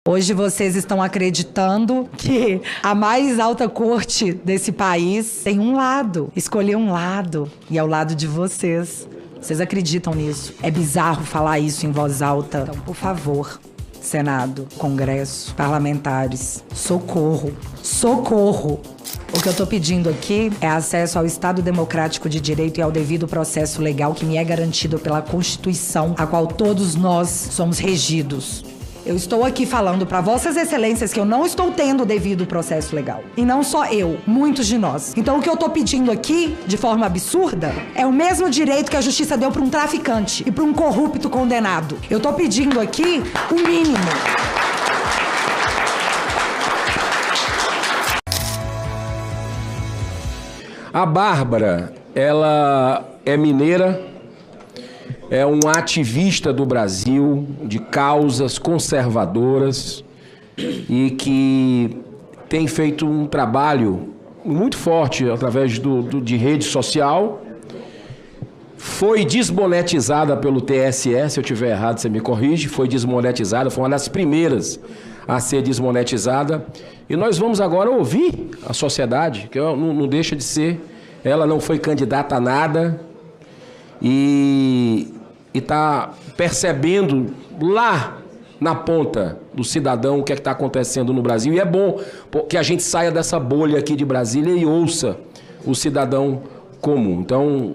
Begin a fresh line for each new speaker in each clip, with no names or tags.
Hoje vocês estão acreditando que a mais alta corte desse país tem um lado, escolher um lado, e é o lado de vocês. Vocês acreditam nisso? É bizarro falar isso em voz alta. Então, por favor, Senado, Congresso, parlamentares, socorro, socorro! O que eu tô pedindo aqui é acesso ao Estado Democrático de Direito e ao devido processo legal que me é garantido pela Constituição, a qual todos nós somos regidos. Eu estou aqui falando para Vossas Excelências que eu não estou tendo o devido processo legal. E não só eu, muitos de nós. Então o que eu tô pedindo aqui, de forma absurda, é o mesmo direito que a justiça deu para um traficante e para um corrupto condenado. Eu tô pedindo aqui o mínimo.
A Bárbara, ela é mineira, é um ativista do Brasil, de causas conservadoras e que tem feito um trabalho muito forte através de rede social. Foi desmonetizada pelo TSE, se eu estiver errado, você me corrige, foi desmonetizada, foi uma das primeiras a ser desmonetizada. E nós vamos agora ouvir a sociedade, que não deixa de ser, ela não foi candidata a nada e está percebendo lá na ponta do cidadão o que é que está acontecendo no Brasil. E é bom que a gente saia dessa bolha aqui de Brasília e ouça o cidadão comum. Então,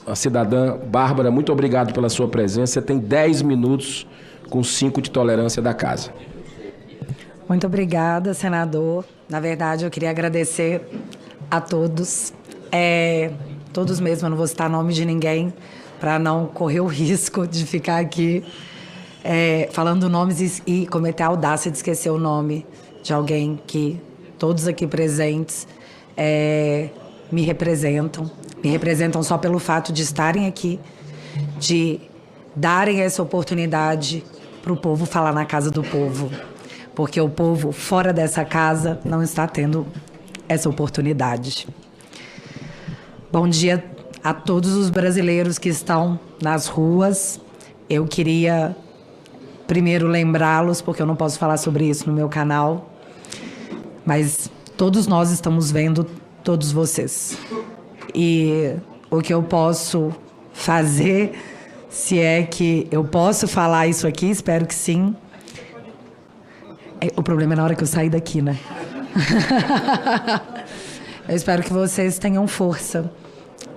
a cidadã Bárbara, muito obrigado pela sua presença. Você tem 10 minutos com 5 de tolerância da casa.
Muito obrigada, senador. Na verdade, eu queria agradecer a todos. Todos mesmo, eu não vou citar nome de ninguém, para não correr o risco de ficar aqui falando nomes e cometer a audácia de esquecer o nome de alguém que todos aqui presentes me representam só pelo fato de estarem aqui, de darem essa oportunidade para o povo falar na casa do povo, porque o povo fora dessa casa não está tendo essa oportunidade. Bom dia a todos os brasileiros que estão nas ruas. Eu queria primeiro lembrá-los, porque eu não posso falar sobre isso no meu canal, mas todos nós estamos vendo todos vocês. E o que eu posso fazer, se é que eu posso falar isso aqui, espero que sim. O problema é na hora que eu sair daqui, né? Eu espero que vocês tenham força.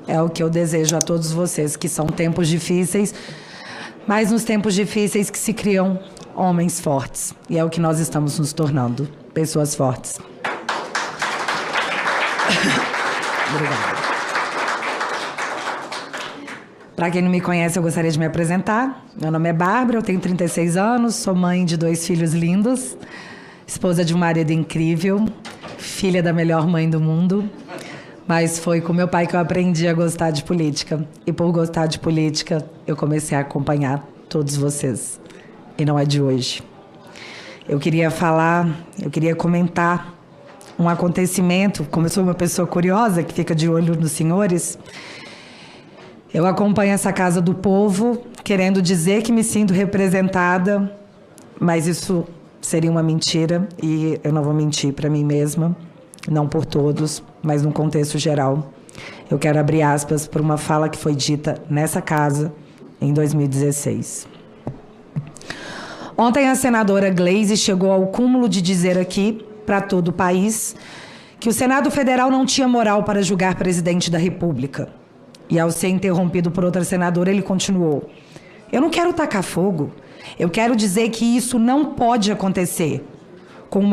É o que eu desejo a todos vocês, que são tempos difíceis, mas nos tempos difíceis que se criam homens fortes. E é o que nós estamos nos tornando, pessoas fortes. Obrigada. Para quem não me conhece, eu gostaria de me apresentar. Meu nome é Bárbara, eu tenho 36 anos, sou mãe de 2 filhos lindos, esposa de um marido incrível, filha da melhor mãe do mundo. Mas foi com meu pai que eu aprendi a gostar de política. E por gostar de política, eu comecei a acompanhar todos vocês. E não é de hoje. Eu queria comentar um acontecimento. Como eu sou uma pessoa curiosa, que fica de olho nos senhores, eu acompanho essa Casa do Povo, querendo dizer que me sinto representada, mas isso seria uma mentira, e eu não vou mentir para mim mesma. Não por todos, mas num contexto geral. Eu quero abrir aspas para uma fala que foi dita nessa casa em 2016. Ontem a senadora Gleisi chegou ao cúmulo de dizer aqui, para todo o país, que o Senado Federal não tinha moral para julgar presidente da República. E ao ser interrompido por outra senadora, ele continuou: eu não quero tacar fogo, eu quero dizer que isso não pode acontecer. Como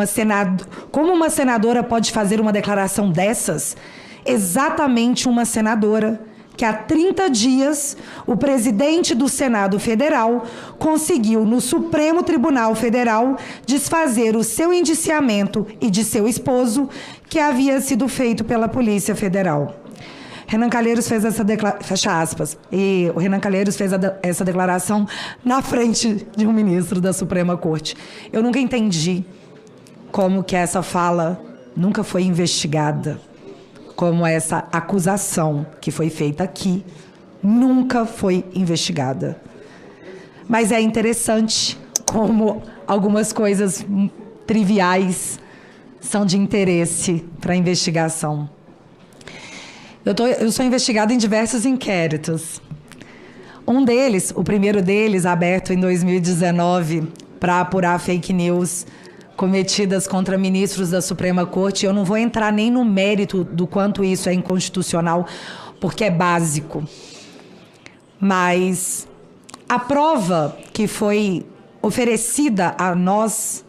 uma senadora pode fazer uma declaração dessas? Exatamente uma senadora que há 30 dias o presidente do Senado Federal conseguiu no Supremo Tribunal Federal desfazer o seu indiciamento e de seu esposo, que havia sido feito pela Polícia Federal. Renan Calheiros fez essa declaração, fecha aspas, e o Renan Calheiros fez essa declaração na frente de um ministro da Suprema Corte. Eu nunca entendi como que essa fala nunca foi investigada, como essa acusação que foi feita aqui nunca foi investigada. Mas é interessante como algumas coisas triviais são de interesse para a investigação. Eu sou investigada em diversos inquéritos. Um deles, o primeiro deles, aberto em 2019, para apurar fake news cometidas contra ministros da Suprema Corte. Eu não vou entrar nem no mérito do quanto isso é inconstitucional, porque é básico. Mas a prova que foi oferecida a nós,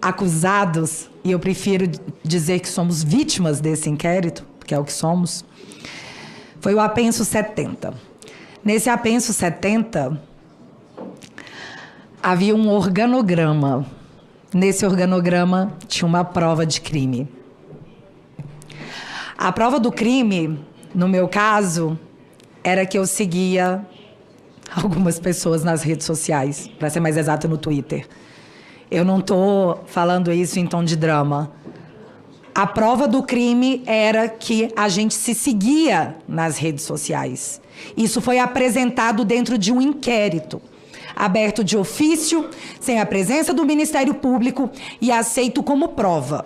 acusados, e eu prefiro dizer que somos vítimas desse inquérito, que é o que somos, foi o apenso 70. Nesse apenso 70, havia um organograma. Nesse organograma tinha uma prova de crime. A prova do crime, no meu caso, era que eu seguia algumas pessoas nas redes sociais, para ser mais exata, no Twitter. Eu não estou falando isso em tom de drama. A prova do crime era que a gente se seguia nas redes sociais. Isso foi apresentado dentro de um inquérito, aberto de ofício, sem a presença do Ministério Público e aceito como prova.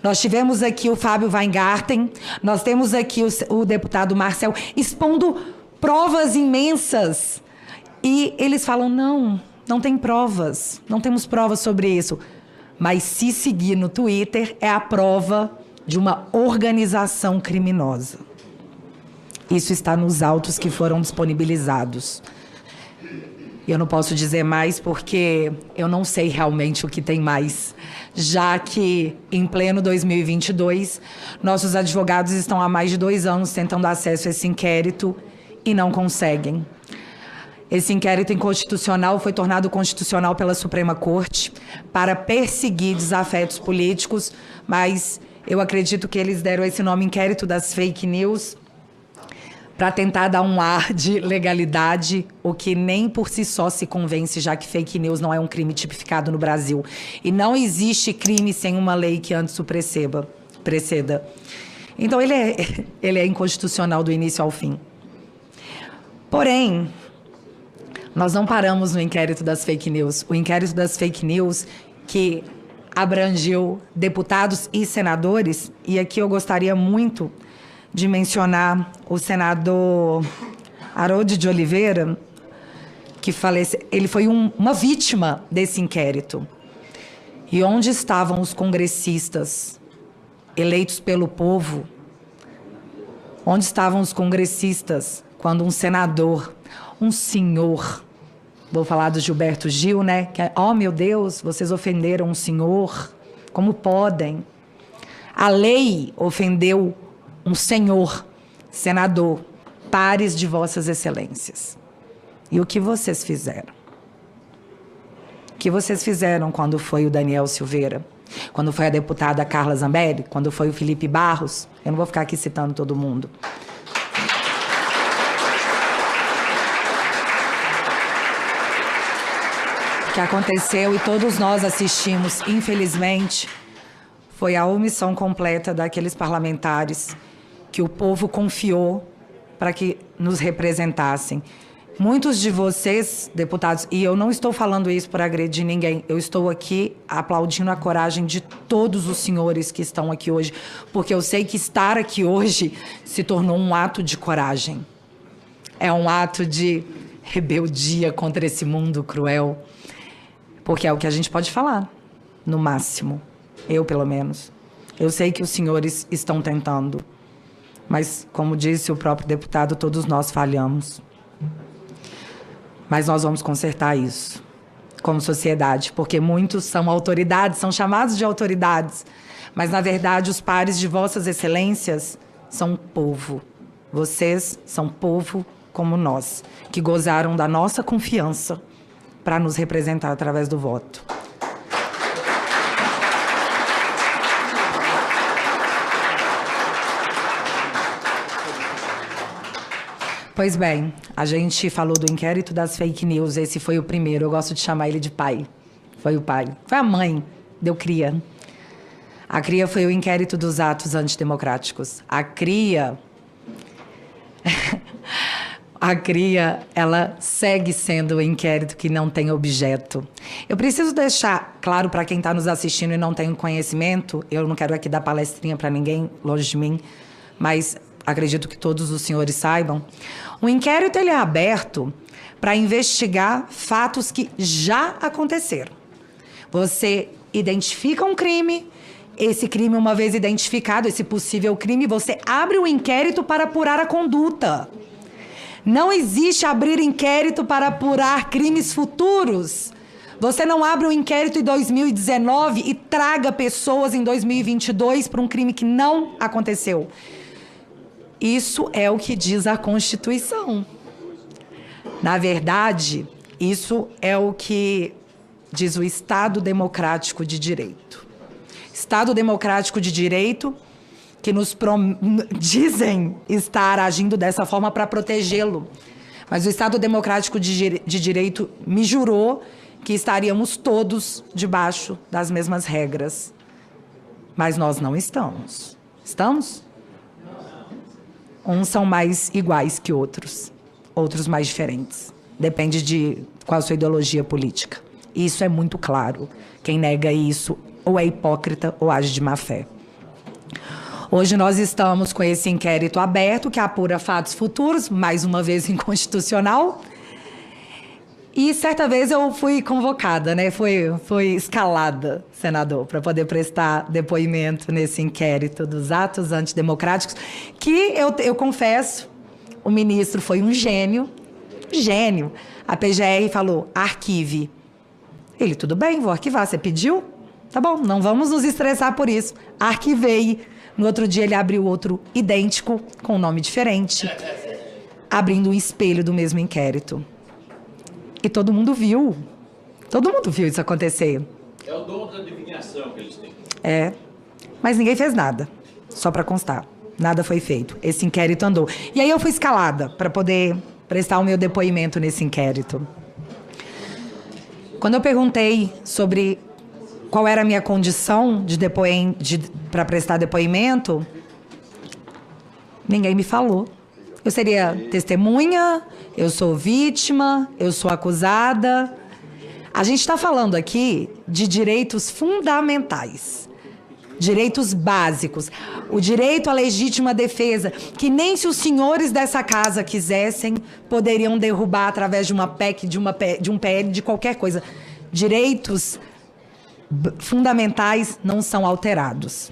Nós tivemos aqui o Fábio Weingarten, nós temos aqui o deputado Marcel expondo provas imensas. E eles falam, não tem provas, não temos provas sobre isso. Mas se seguir no Twitter é a prova de uma organização criminosa. Isso está nos autos que foram disponibilizados. Eu não posso dizer mais porque eu não sei realmente o que tem mais, já que, em pleno 2022, nossos advogados estão há mais de 2 anos tentando acesso a esse inquérito e não conseguem. Esse inquérito inconstitucional foi tornado constitucional pela Suprema Corte para perseguir desafetos políticos, mas eu acredito que eles deram esse nome inquérito das fake news para tentar dar um ar de legalidade, o que nem por si só se convence, já que fake news não é um crime tipificado no Brasil. E não existe crime sem uma lei que antes o preceda. Então, ele é inconstitucional do início ao fim. Porém, nós não paramos no inquérito das fake news. O inquérito das fake news, que abrangeu deputados e senadores, e aqui eu gostaria muito de mencionar o senador Harold de Oliveira, que faleceu. Ele foi uma vítima desse inquérito. E onde estavam os congressistas eleitos pelo povo? Onde estavam os congressistas quando um senador, um senhor, vou falar do Gilberto Gil, né? Que é, oh, meu Deus, vocês ofenderam um senhor. Como podem? A lei ofendeu um senhor, senador, pares de vossas excelências. E o que vocês fizeram? O que vocês fizeram quando foi o Daniel Silveira? Quando foi a deputada Carla Zambelli? Quando foi o Felipe Barros? Eu não vou ficar aqui citando todo mundo. O que aconteceu, e todos nós assistimos, infelizmente, foi a omissão completa daqueles parlamentares que o povo confiou para que nos representassem. Muitos de vocês, deputados, e eu não estou falando isso para agredir ninguém, eu estou aqui aplaudindo a coragem de todos os senhores que estão aqui hoje, porque eu sei que estar aqui hoje se tornou um ato de coragem. É um ato de rebeldia contra esse mundo cruel, porque é o que a gente pode falar, no máximo. Eu, pelo menos. Eu sei que os senhores estão tentando, mas, como disse o próprio deputado, todos nós falhamos. Mas nós vamos consertar isso, como sociedade, porque muitos são autoridades, são chamados de autoridades, mas, na verdade, os pares de vossas excelências são povo. Vocês são povo como nós, que gozaram da nossa confiança para nos representar através do voto. Pois bem, a gente falou do inquérito das fake news, esse foi o primeiro, eu gosto de chamar ele de pai. Foi o pai. Foi a mãe, deu cria. A cria foi o inquérito dos atos antidemocráticos. A cria... A CRIA, ela segue sendo um inquérito que não tem objeto. Eu preciso deixar claro para quem está nos assistindo e não tem conhecimento, eu não quero aqui dar palestrinha para ninguém, longe de mim, mas acredito que todos os senhores saibam. O inquérito ele é aberto para investigar fatos que já aconteceram. Você identifica um crime, esse crime, uma vez identificado, esse possível crime, você abre o inquérito para apurar a conduta. Não existe abrir inquérito para apurar crimes futuros. Você não abre um inquérito em 2019 e traga pessoas em 2022 para um crime que não aconteceu. Isso é o que diz a Constituição. Na verdade, isso é o que diz o Estado Democrático de Direito. Estado Democrático de Direito que nos dizem estar agindo dessa forma para protegê-lo. Mas o Estado Democrático de Direito me jurou que estaríamos todos debaixo das mesmas regras. Mas nós não estamos. Estamos? Uns são mais iguais que outros, outros mais diferentes. Depende de qual a sua ideologia política. Isso é muito claro. Quem nega isso ou é hipócrita ou age de má fé. Hoje nós estamos com esse inquérito aberto que apura fatos futuros, mais uma vez inconstitucional. E certa vez eu fui convocada, né? Foi escalada, senador, para poder prestar depoimento nesse inquérito dos atos antidemocráticos, que eu confesso, o ministro foi um gênio. A PGR falou, arquive. Ele, tudo bem, vou arquivar. Você pediu? Tá bom, não vamos nos estressar por isso. Arquivei. No outro dia, ele abriu outro idêntico, com um nome diferente, abrindo um espelho do mesmo inquérito. E todo mundo viu. Todo mundo viu isso acontecer.
É o dom da adivinhação que eles têm.
É. Mas ninguém fez nada. Só para constar. Nada foi feito. Esse inquérito andou. E aí eu fui escalada para poder prestar o meu depoimento nesse inquérito. Quando eu perguntei sobre qual era a minha condição para prestar depoimento, ninguém me falou. Eu seria testemunha, eu sou vítima, eu sou acusada. A gente está falando aqui de direitos fundamentais, direitos básicos. O direito à legítima defesa, que nem se os senhores dessa casa quisessem, poderiam derrubar através de uma PEC, de um PL, de qualquer coisa. Direitos fundamentais não são alterados,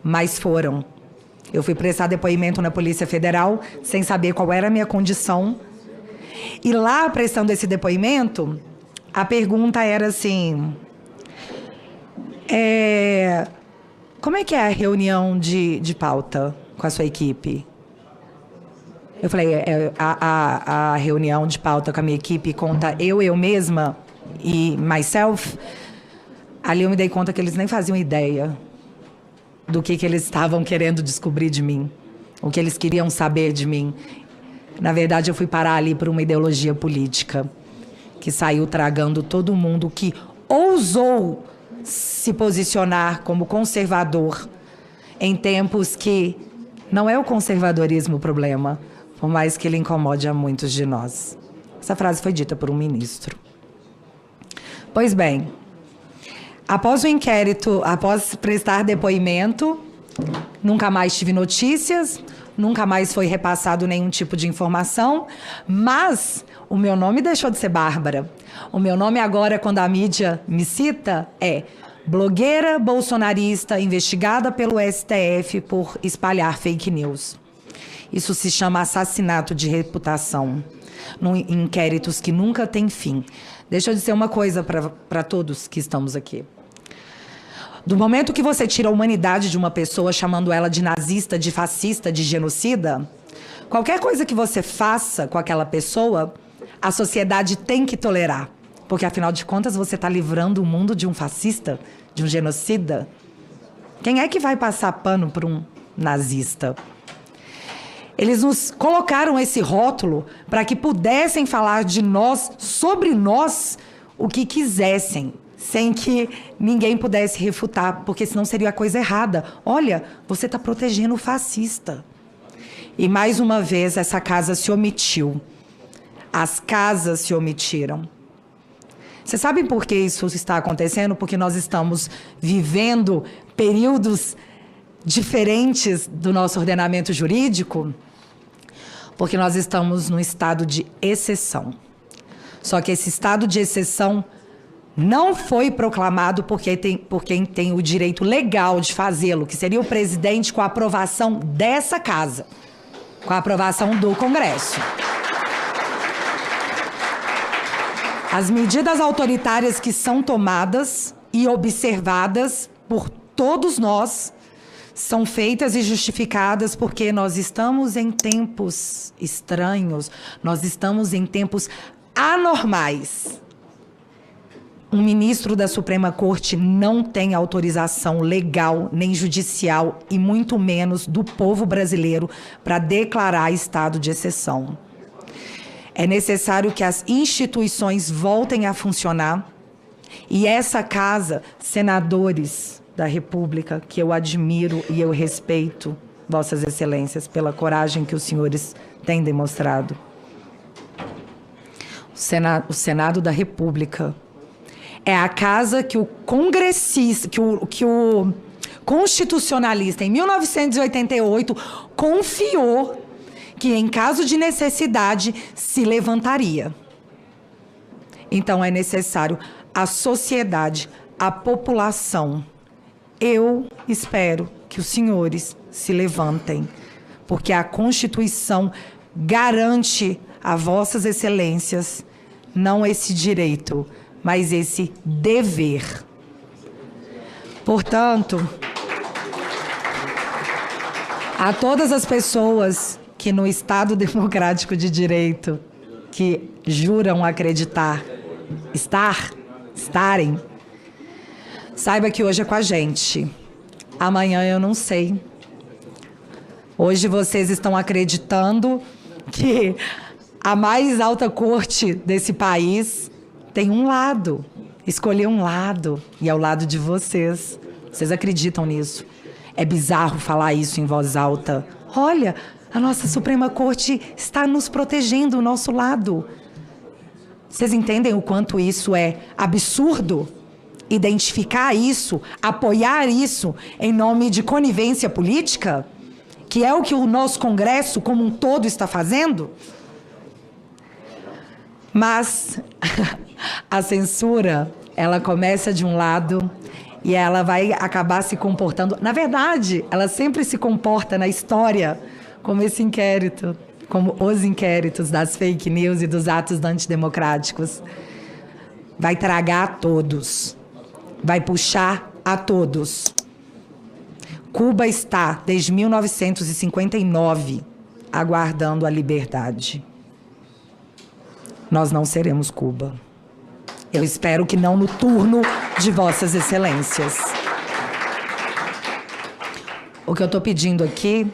mas foram. Eu fui prestar depoimento na Polícia Federal sem saber qual era a minha condição. E lá, prestando esse depoimento, a pergunta era assim, como é que é a reunião de pauta com a sua equipe? Eu falei, a reunião de pauta com a minha equipe conta eu mesma e myself. Ali eu me dei conta que eles nem faziam ideia do que eles estavam querendo descobrir de mim, o que eles queriam saber de mim. Na verdade, eu fui parar ali por uma ideologia política que saiu tragando todo mundo que ousou se posicionar como conservador em tempos que não é o conservadorismo o problema, por mais que ele incomode a muitos de nós. Essa frase foi dita por um ministro. Pois bem, após o inquérito, após prestar depoimento, nunca mais tive notícias, nunca mais foi repassado nenhum tipo de informação, mas o meu nome deixou de ser Bárbara. O meu nome agora, quando a mídia me cita, é blogueira bolsonarista investigada pelo STF por espalhar fake news. Isso se chama assassinato de reputação, em inquéritos que nunca têm fim. Deixa eu dizer uma coisa para todos que estamos aqui. Do momento que você tira a humanidade de uma pessoa, chamando ela de nazista, de fascista, de genocida, qualquer coisa que você faça com aquela pessoa, a sociedade tem que tolerar. Porque, afinal de contas, você está livrando o mundo de um fascista, de um genocida. Quem é que vai passar pano por um nazista? Eles nos colocaram esse rótulo para que pudessem falar de nós, sobre nós, o que quisessem, sem que ninguém pudesse refutar, porque senão seria a coisa errada. Olha, você está protegendo o fascista. E, mais uma vez, essa casa se omitiu. As casas se omitiram. Vocês sabem por que isso está acontecendo? Porque nós estamos vivendo períodos diferentes do nosso ordenamento jurídico, porque nós estamos num estado de exceção. Só que esse estado de exceção não foi proclamado por quem tem o direito legal de fazê-lo, que seria o presidente, com a aprovação dessa casa, com a aprovação do Congresso. As medidas autoritárias que são tomadas e observadas por todos nós são feitas e justificadas porque nós estamos em tempos estranhos, nós estamos em tempos anormais. Um ministro da Suprema Corte não tem autorização legal nem judicial e muito menos do povo brasileiro para declarar estado de exceção. É necessário que as instituições voltem a funcionar e essa casa, senadores da República, que eu admiro e eu respeito, Vossas Excelências, pela coragem que os senhores têm demonstrado. O Senado da República é a casa que o congressista, que o constitucionalista, em 1988, confiou que, em caso de necessidade, se levantaria. Então, é necessário a sociedade, a população. Eu espero que os senhores se levantem, porque a Constituição garante a Vossas Excelências não esse direito, mas esse dever. Portanto, a todas as pessoas que no Estado Democrático de Direito, que juram acreditar, estarem, saiba que hoje é com a gente. Amanhã eu não sei. Hoje vocês estão acreditando que a mais alta corte desse país tem um lado, escolher um lado, e é o lado de vocês. Vocês acreditam nisso? É bizarro falar isso em voz alta. Olha, a nossa Suprema Corte está nos protegendo, o nosso lado. Vocês entendem o quanto isso é absurdo? Identificar isso, apoiar isso em nome de conivência política? Que é o que o nosso Congresso como um todo está fazendo? Mas a censura, ela começa de um lado e ela vai acabar se comportando... Na verdade, ela sempre se comporta na história como esse inquérito, como os inquéritos das fake news e dos atos antidemocráticos. Vai tragar a todos, vai puxar a todos. Cuba está, desde 1959, aguardando a liberdade. Nós não seremos Cuba. Eu espero que não no turno de Vossas Excelências. O que eu estou pedindo aqui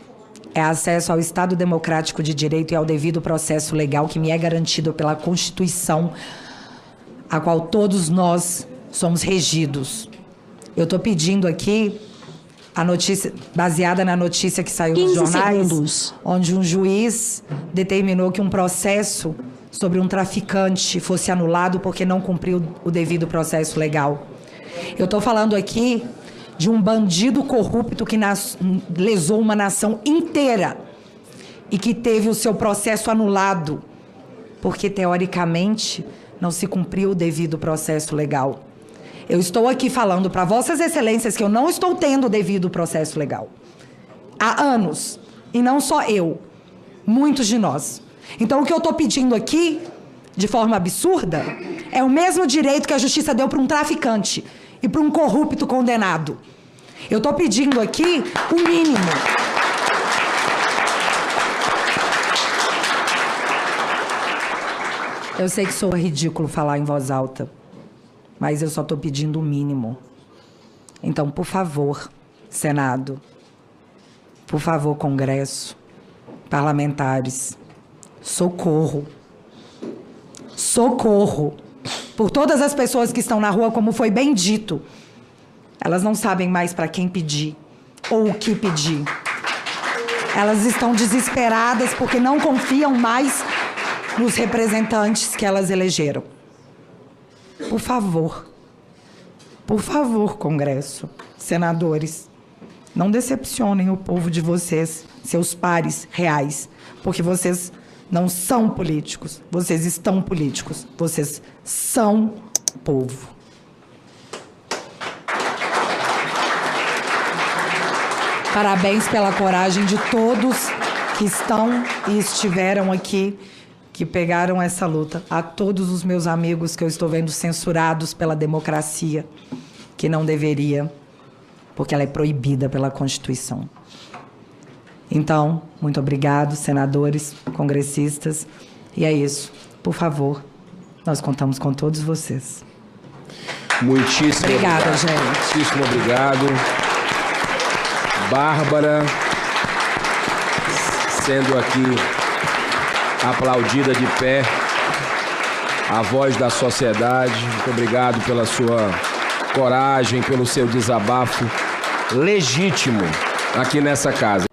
é acesso ao Estado Democrático de Direito e ao devido processo legal que me é garantido pela Constituição, a qual todos nós somos regidos. Eu estou pedindo aqui a notícia, baseada na notícia que saiu nos jornais, onde um juiz determinou que um processo sobre um traficante fosse anulado porque não cumpriu o devido processo legal. Eu estou falando aqui de um bandido corrupto que lesou uma nação inteira e que teve o seu processo anulado porque, teoricamente, não se cumpriu o devido processo legal. Eu estou aqui falando para Vossas Excelências que eu não estou tendo o devido processo legal. Há anos. E não só eu. Muitos de nós. Então, o que eu estou pedindo aqui, de forma absurda, é o mesmo direito que a justiça deu para um traficante e para um corrupto condenado. Eu estou pedindo aqui o mínimo. Eu sei que soa ridículo falar em voz alta, mas eu só estou pedindo o mínimo. Então, por favor, Senado, por favor, Congresso, parlamentares, socorro. Socorro. Por todas as pessoas que estão na rua, como foi bem dito. Elas não sabem mais para quem pedir ou o que pedir. Elas estão desesperadas porque não confiam mais nos representantes que elas elegeram. Por favor, Congresso, senadores, não decepcionem o povo de vocês, seus pares reais, porque vocês não são políticos, vocês estão políticos, vocês são povo. Parabéns pela coragem de todos que estão e estiveram aqui, que pegaram essa luta. A todos os meus amigos que eu estou vendo censurados pela democracia, que não deveria, porque ela é proibida pela Constituição. Então, muito obrigado, senadores, congressistas. E é isso. Por favor, nós contamos com todos vocês.
Muitíssimo
Obrigada,
obrigado.
gente.
Muitíssimo obrigado. Bárbara, sendo aqui aplaudida de pé, a voz da sociedade. Muito obrigado pela sua coragem, pelo seu desabafo legítimo aqui nessa casa.